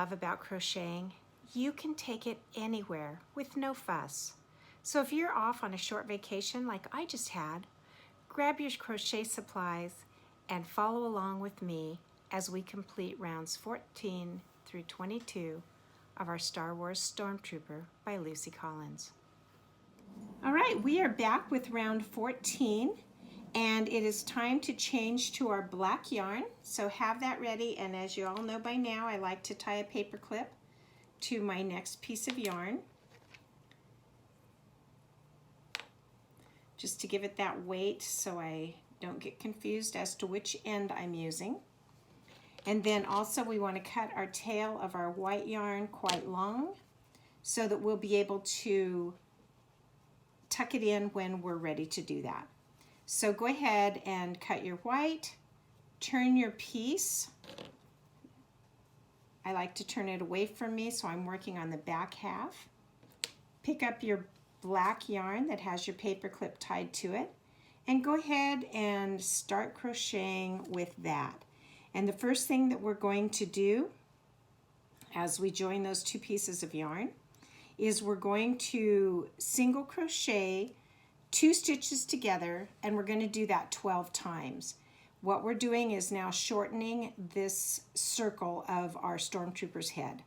love about crocheting, you can take it anywhere with no fuss. So if you're off on a short vacation like I just had, grab your crochet supplies and follow along with me as we complete rounds 14 through 22 of our Star Wars Stormtrooper by Lucy Collins. All right, we are back with round 14, and it is time to change to our black yarn. So have that ready, and as you all know by now, I like to tie a paper clip to my next piece of yarn, just to give it that weight so I don't get confused as to which end I'm using. And then also we want to cut our tail of our white yarn quite long so that we'll be able to tuck it in when we're ready to do that. So go ahead and cut your white, turn your piece. I like to turn it away from me, so I'm working on the back half. Pick up your black yarn that has your paper clip tied to it, and go ahead and start crocheting with that. And the first thing that we're going to do as we join those two pieces of yarn is we're going to single crochet 2 stitches together, and we're going to do that 12 times. What we're doing is now shortening this circle of our Stormtrooper's head.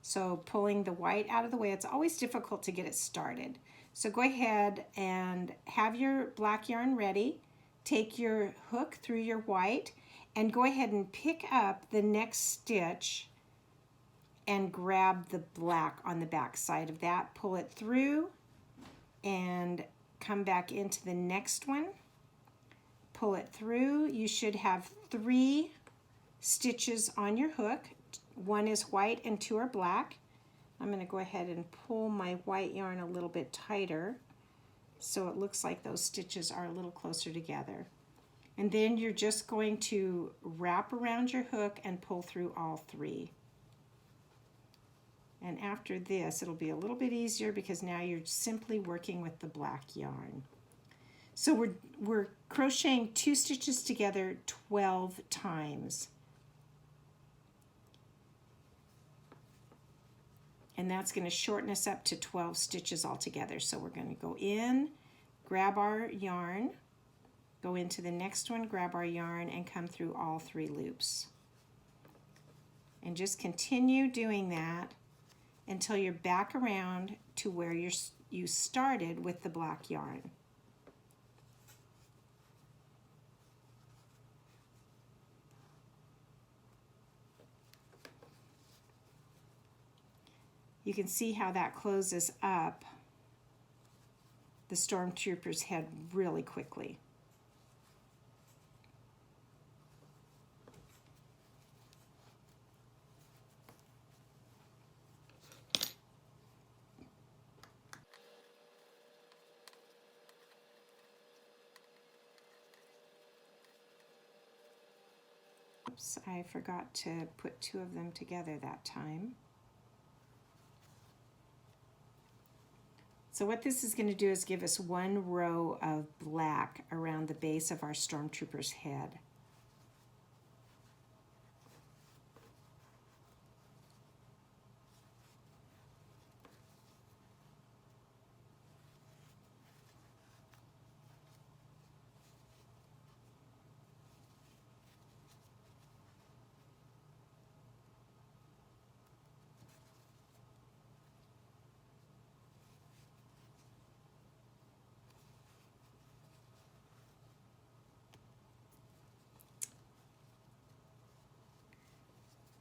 So pulling the white out of the way, it's always difficult to get it started. So go ahead and have your black yarn ready. Take your hook through your white and go ahead and pick up the next stitch and grab the black on the back side of that. Pull it through and come back into the next one. Pull it through. You should have 3 stitches on your hook. 1 is white and 2 are black. I'm going to go ahead and pull my white yarn a little bit tighter so it looks like those stitches are a little closer together. And then you're just going to wrap around your hook and pull through all 3. And after this, it'll be a little bit easier because now you're simply working with the black yarn. So we're crocheting 2 stitches together 12 times. And that's going to shorten us up to 12 stitches altogether. So we're going to go in, grab our yarn, go into the next one, grab our yarn, and come through all 3 loops. And just continue doing that until you're back around to where you started with the black yarn. You can see how that closes up the Stormtrooper's head really quickly. Oops, I forgot to put 2 of them together that time. So what this is going to do is give us 1 row of black around the base of our Stormtrooper's head.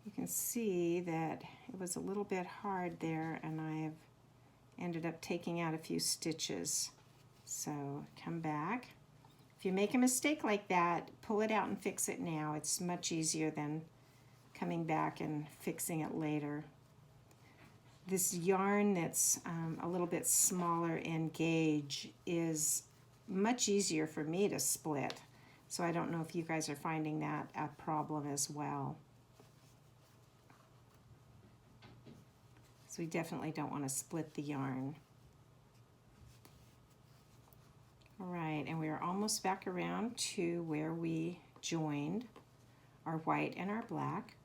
You can see that it was a little bit hard there, and I've ended up taking out a few stitches. So come back. If you make a mistake like that, pull it out and fix it now. It's much easier than coming back and fixing it later. This yarn that's a little bit smaller in gauge is much easier for me to split. So I don't know if you guys are finding that a problem as well. So we definitely don't want to split the yarn. All right, and we are almost back around to where we joined our white and our black.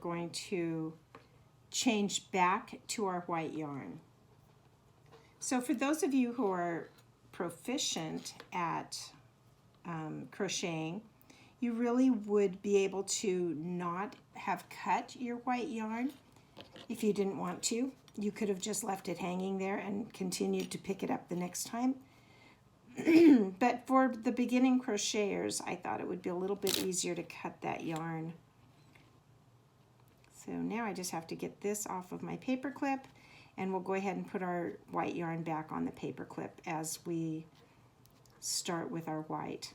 going to change back to our white yarn. So for those of you who are proficient at crocheting, you really would be able to not have cut your white yarn if you didn't want to. You could have just left it hanging there and continued to pick it up the next time. But for the beginning crocheters, I thought it would be a little bit easier to cut that yarn. So now I just have to get this off of my paper clip, and we'll go ahead and put our white yarn back on the paper clip as we start with our white.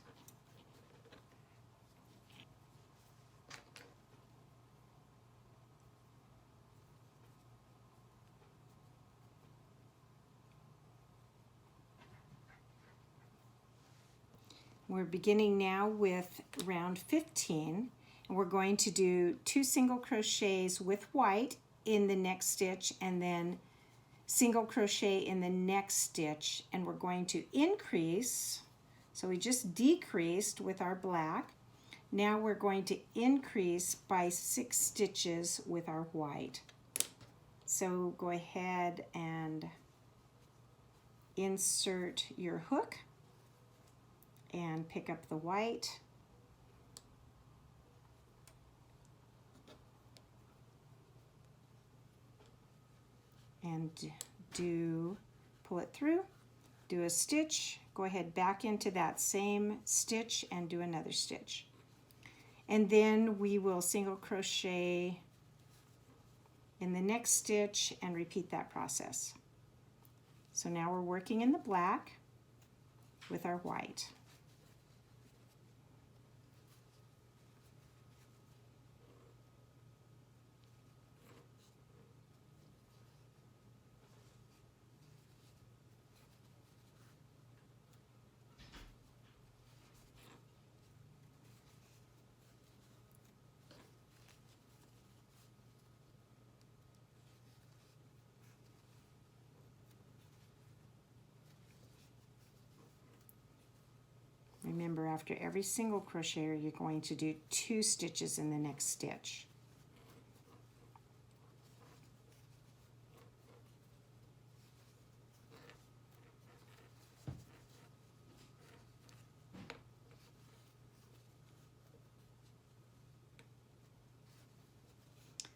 We're beginning now with round 15, and we're going to do 2 single crochets with white in the next stitch and then single crochet in the next stitch, and we're going to increase. So we just decreased with our black. Now we're going to increase by 6 stitches with our white. So go ahead and insert your hook and pick up the white. And pull it through, do a stitch, go ahead back into that same stitch and do another stitch. And then we will single crochet in the next stitch and repeat that process. So now we're working in the black with our white. Remember, after every single crochet, you're going to do 2 stitches in the next stitch.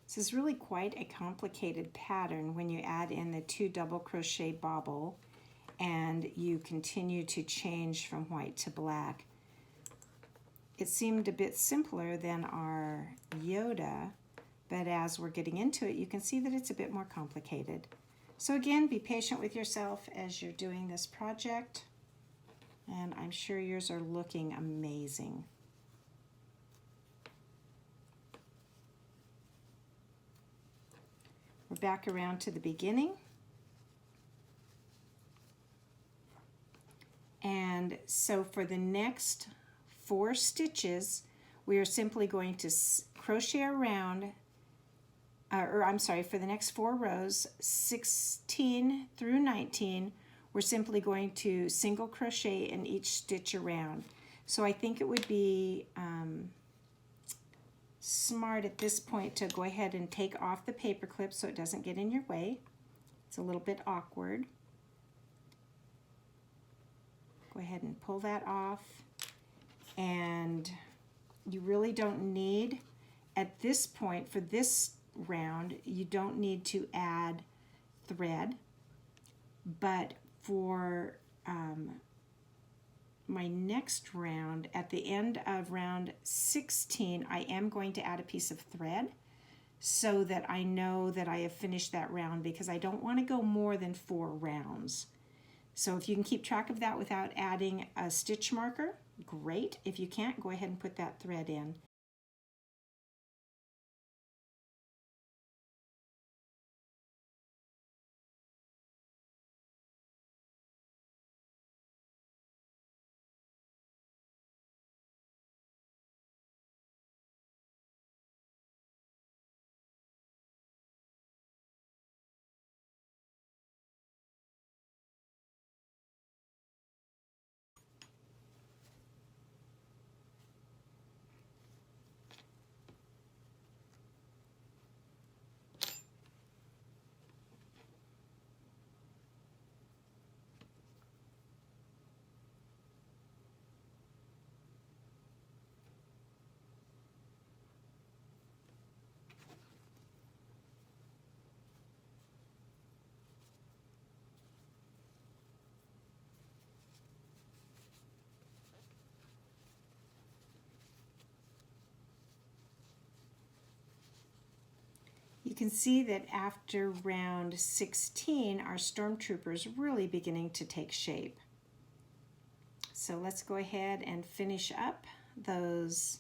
This is really quite a complicated pattern when you add in the 2 double crochet bobble and you continue to change from white to black. It seemed a bit simpler than our Yoda, but as we're getting into it, you can see that it's a bit more complicated. So again, be patient with yourself as you're doing this project, and I'm sure yours are looking amazing. We're back around to the beginning. And so for the next 4 stitches, we are simply going to crochet around, for the next 4 rows, 16 through 19, we're simply going to single crochet in each stitch around. So I think it would be smart at this point to go ahead and take off the paper clip so it doesn't get in your way. It's a little bit awkward. Go ahead and pull that off, and you really don't need, at this point for this round, you don't need to add thread, but for my next round, at the end of round 16, I am going to add a piece of thread so that I know that I have finished that round, because I don't want to go more than 4 rounds. So if you can keep track of that without adding a stitch marker, great. If you can't, go ahead and put that thread in. You can see that after round 16, our Stormtrooper is really beginning to take shape. So let's go ahead and finish up those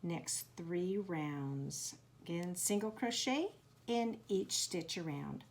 next 3 rounds. Again, single crochet in each stitch around.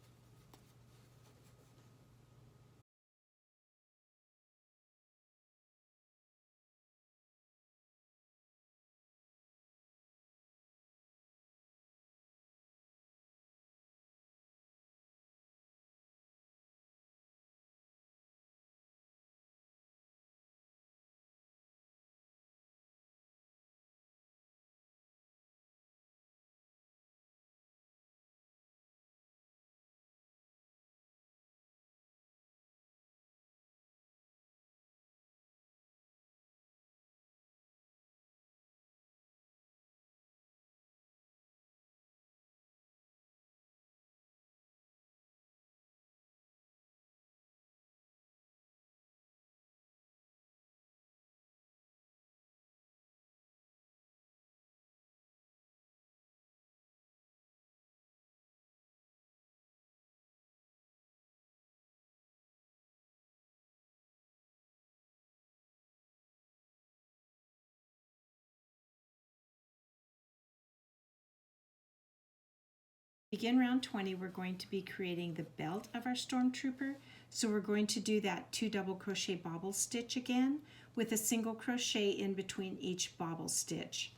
Begin round 20, we're going to be creating the belt of our Stormtrooper. So we're going to do that 2 double crochet bobble stitch again with a single crochet in between each bobble stitch.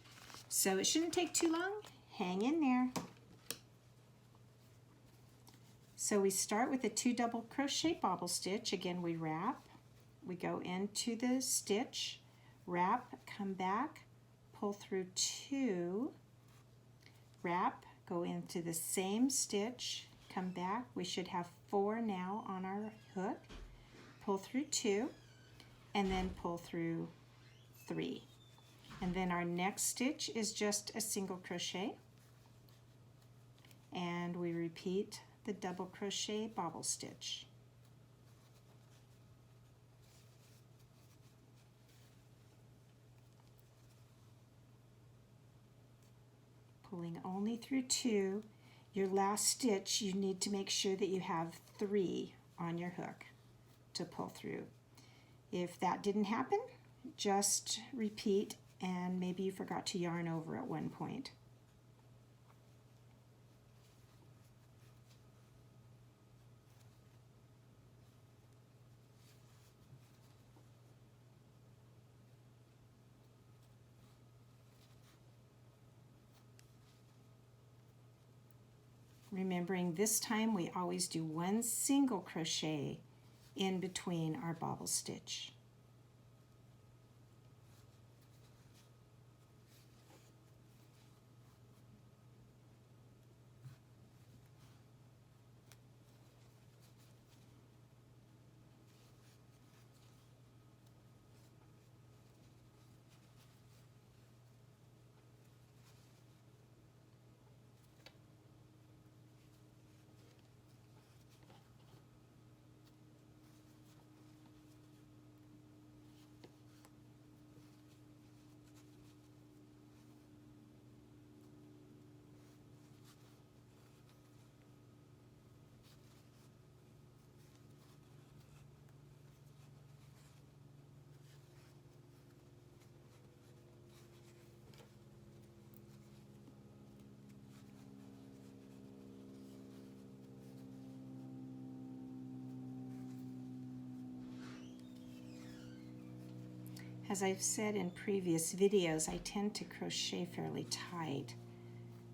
So it shouldn't take too long. Hang in there. So we start with a 2 double crochet bobble stitch. Again, we wrap, we go into the stitch, wrap, come back, pull through 2, wrap, go into the same stitch, come back. We should have 4 now on our hook. Pull through 2 and then pull through 3. And then our next stitch is just a single crochet. And we repeat the double crochet bobble stitch. Pulling only through 2. Your last stitch, you need to make sure that you have 3 on your hook to pull through. If that didn't happen, just repeat, and maybe you forgot to yarn over at one point. Remembering this time we always do 1 single crochet in between our bobble stitch. As I've said in previous videos, I tend to crochet fairly tight.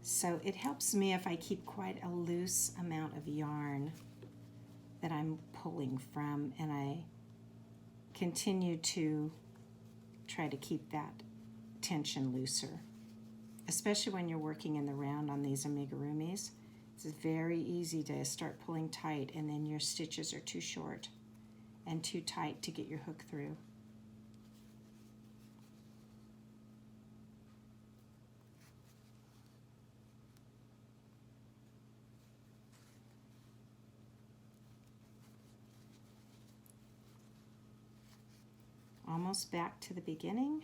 So it helps me if I keep quite a loose amount of yarn that I'm pulling from, and I continue to try to keep that tension looser. Especially when you're working in the round on these amigurumis. It's very easy to start pulling tight and then your stitches are too short and too tight to get your hook through. Almost back to the beginning.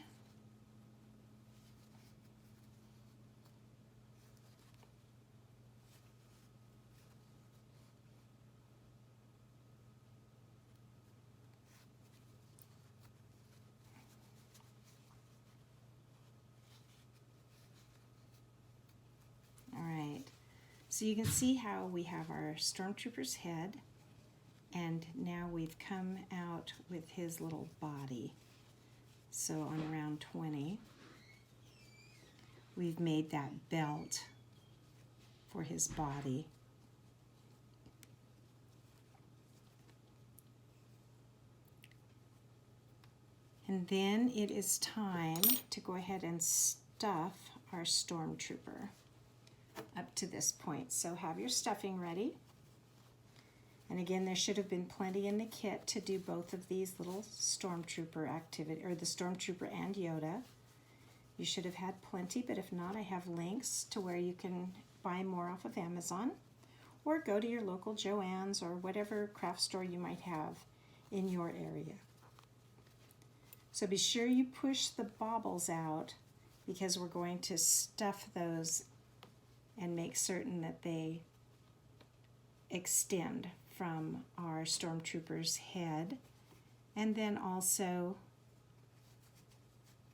So you can see how we have our Stormtrooper's head, and now we've come out with his little body. So on round 20, we've made that belt for his body. And then it is time to go ahead and stuff our Stormtrooper up to this point. So have your stuffing ready. And again, there should have been plenty in the kit to do both of these little Stormtrooper activity, or the Stormtrooper and Yoda. You should have had plenty, but if not, I have links to where you can buy more off of Amazon, or go to your local Joann's or whatever craft store you might have in your area. So be sure you push the baubles out, because we're going to stuff those and make certain that they extend from our Stormtrooper's head, and then also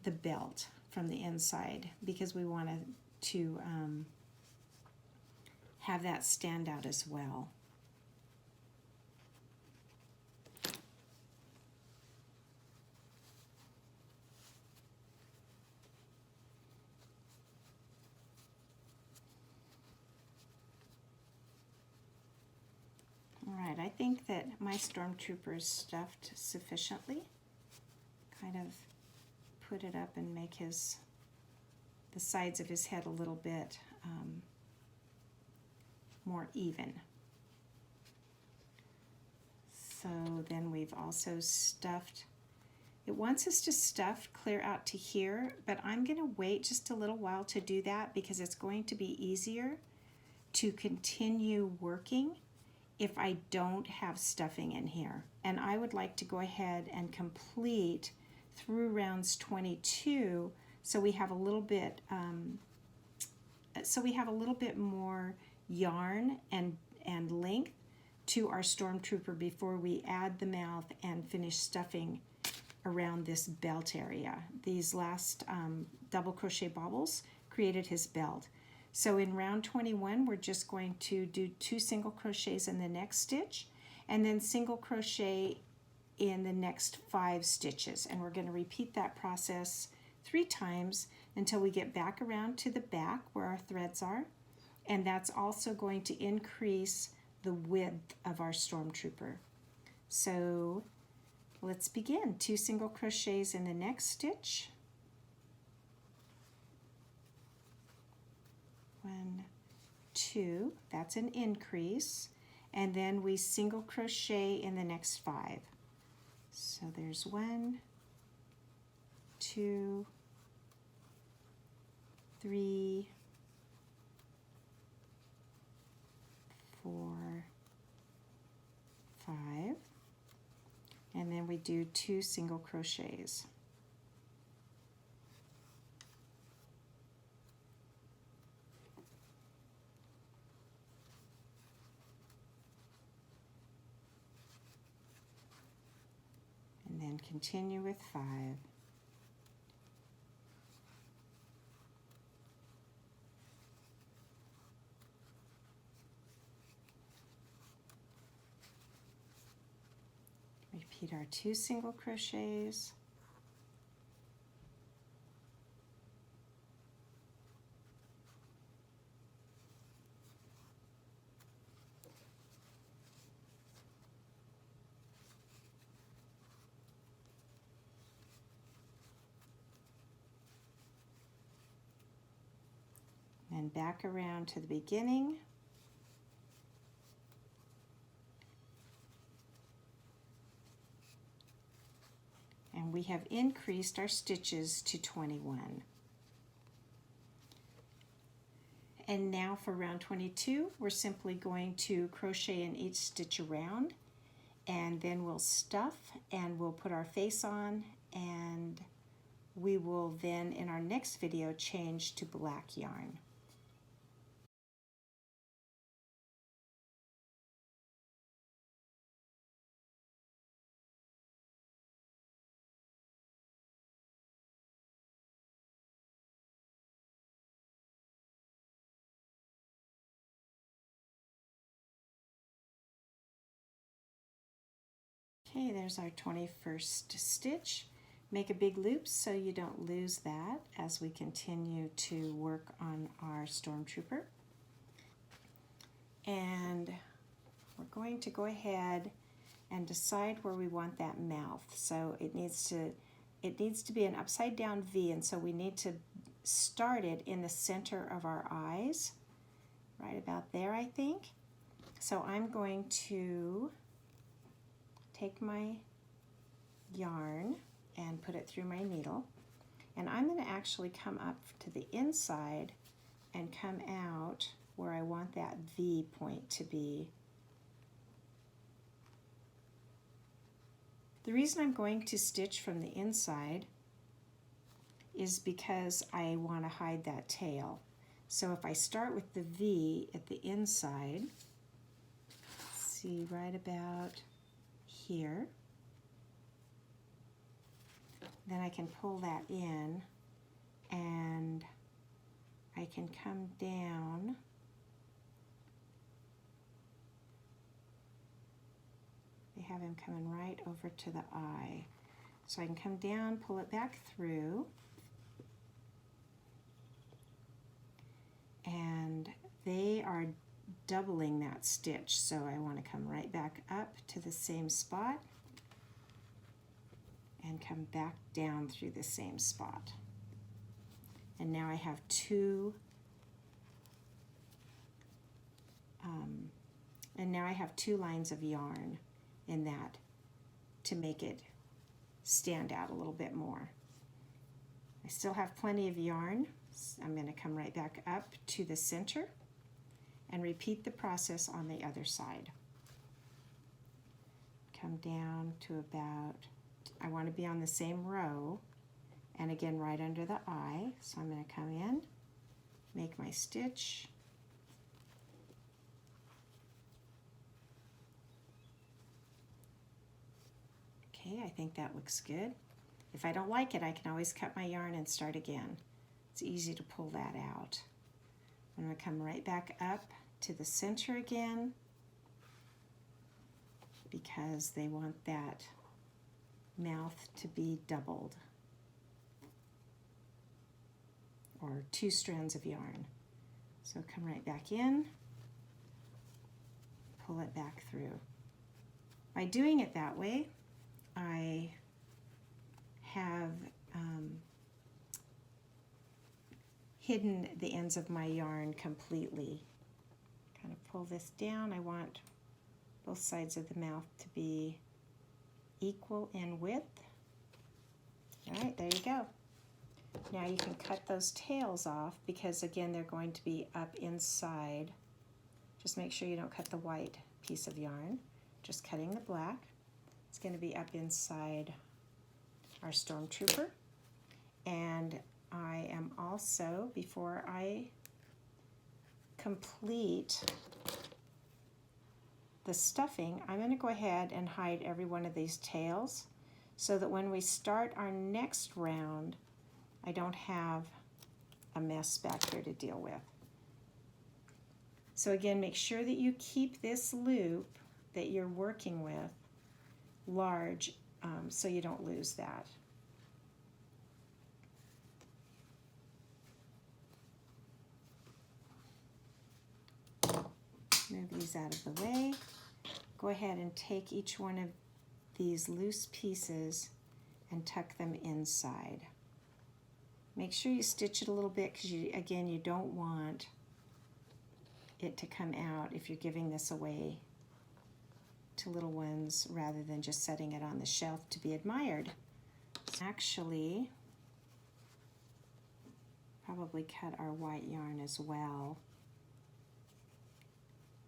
the belt from the inside, because we want to have that stand out as well. All right, I think that my Stormtrooper is stuffed sufficiently. Kind of put it up and make the sides of his head a little bit more even. So then we've also stuffed, it wants us to stuff clear out to here, but I'm going to wait just a little while to do that, because it's going to be easier to continue working if I don't have stuffing in here. And I would like to go ahead and complete through rounds 22, so we have a little bit more yarn and length to our Stormtrooper before we add the mouth and finish stuffing around this belt area. These last double crochet baubles created his belt. So in round 21, we're just going to do 2 single crochets in the next stitch, and then single crochet in the next 5 stitches. And we're going to repeat that process 3 times until we get back around to the back where our threads are. And that's also going to increase the width of our Stormtrooper. So let's begin. 2 single crochets in the next stitch. 1, 2, that's an increase, and then we single crochet in the next 5. So there's 1, 2, 3, 4, 5, and then we do 2 single crochets. And then continue with 5. Repeat our 2 single crochets. And back around to the beginning. And we have increased our stitches to 21. And now for round 22, we're simply going to crochet in each stitch around, and then we'll stuff and we'll put our face on, and we will then in our next video change to black yarn. Okay, there's our 21st stitch. Make a big loop so you don't lose that as we continue to work on our Stormtrooper. And we're going to go ahead and decide where we want that mouth. So it needs to be an upside down V, and so we need to start it in the center of our eyes, right about there, I think. So I'm going to take my yarn and put it through my needle, and I'm going to actually come up to the inside and come out where I want that V point to be. The reason I'm going to stitch from the inside is because I want to hide that tail. So if I start with the V at the inside, see right about here, then I can pull that in and I can come down they have him coming right over to the eye. So I can come down, pull it back through, and they are doubling that stitch, so I want to come right back up to the same spot and come back down through the same spot. And now I have two lines of yarn in that to make it stand out a little bit more. I still have plenty of yarn. I'm going to come right back up to the center and repeat the process on the other side. Come down to about, I want to be on the same row, and again right under the eye. So I'm going to come in, make my stitch, okay, I think that looks good. If I don't like it, I can always cut my yarn and start again. It's easy to pull that out. I'm going to come right back up to the center again because they want that mouth to be doubled, or 2 strands of yarn. So come right back in, pull it back through. By doing it that way, I have hidden the ends of my yarn completely. Kind of pull this down. I want both sides of the mouth to be equal in width. All right, there you go. Now you can cut those tails off because again they're going to be up inside. Just make sure you don't cut the white piece of yarn. Just cutting the black. It's going to be up inside our Stormtrooper. And I am also, before I complete the stuffing, I'm going to go ahead and hide every one of these tails so that when we start our next round, I don't have a mess back here to deal with. So again, make sure that you keep this loop that you're working with large so you don't lose that. Move these out of the way. Go ahead and take each one of these loose pieces and tuck them inside. Make sure you stitch it a little bit because again, you don't want it to come out if you're giving this away to little ones rather than just setting it on the shelf to be admired. Actually, probably cut our white yarn as well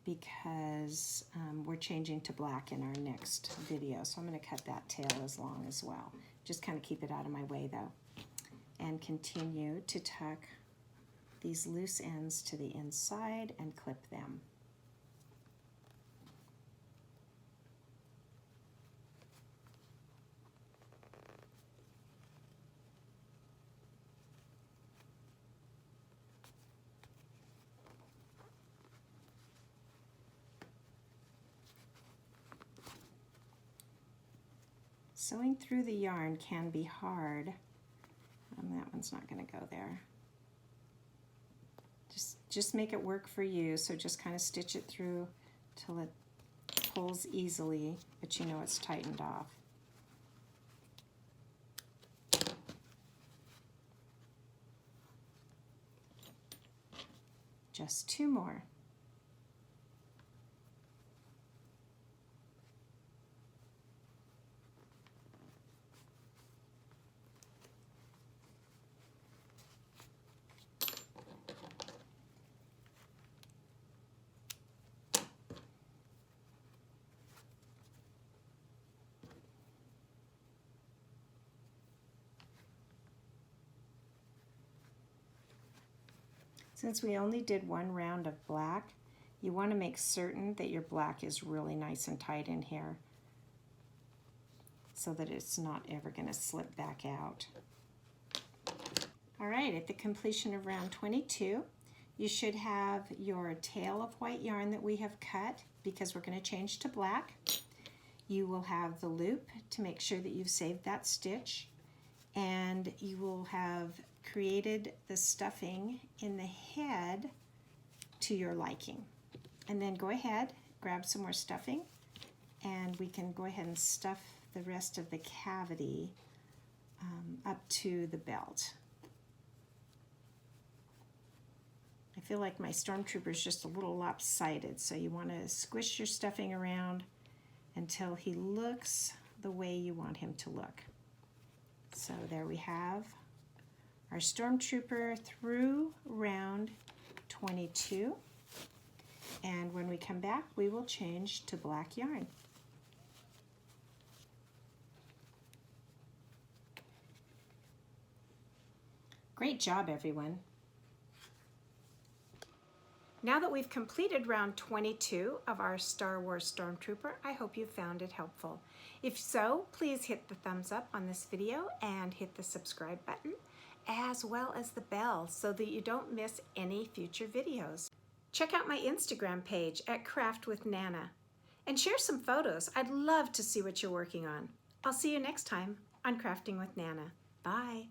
because we're changing to black in our next video. So I'm going to cut that tail as long as well. Just kind of keep it out of my way though. And continue to tuck these loose ends to the inside and clip them. Sewing through the yarn can be hard. That one's not going to go there. Just make it work for you. So just kind of stitch it through till it pulls easily, but you know it's tightened off. Just 2 more. Since we only did 1 round of black, you want to make certain that your black is really nice and tight in here so that it's not ever going to slip back out. All right, at the completion of round 22, you should have your tail of white yarn that we have cut because we're going to change to black. You will have the loop to make sure that you've saved that stitch, and you will have created the stuffing in the head to your liking. And then go ahead, grab some more stuffing, and we can go ahead and stuff the rest of the cavity up to the belt. I feel like my Stormtrooper is just a little lopsided, so you want to squish your stuffing around until he looks the way you want him to look. So there we have our Stormtrooper through round 22. And when we come back, we will change to black yarn. Great job, everyone. Now that we've completed round 22 of our Star Wars Stormtrooper, I hope you found it helpful. If so, please hit the thumbs up on this video and hit the subscribe button, as well as the bell so that you don't miss any future videos. Check out my Instagram page at Craft with Nana and share some photos. I'd love to see what you're working on. I'll see you next time on Crafting with Nana. Bye.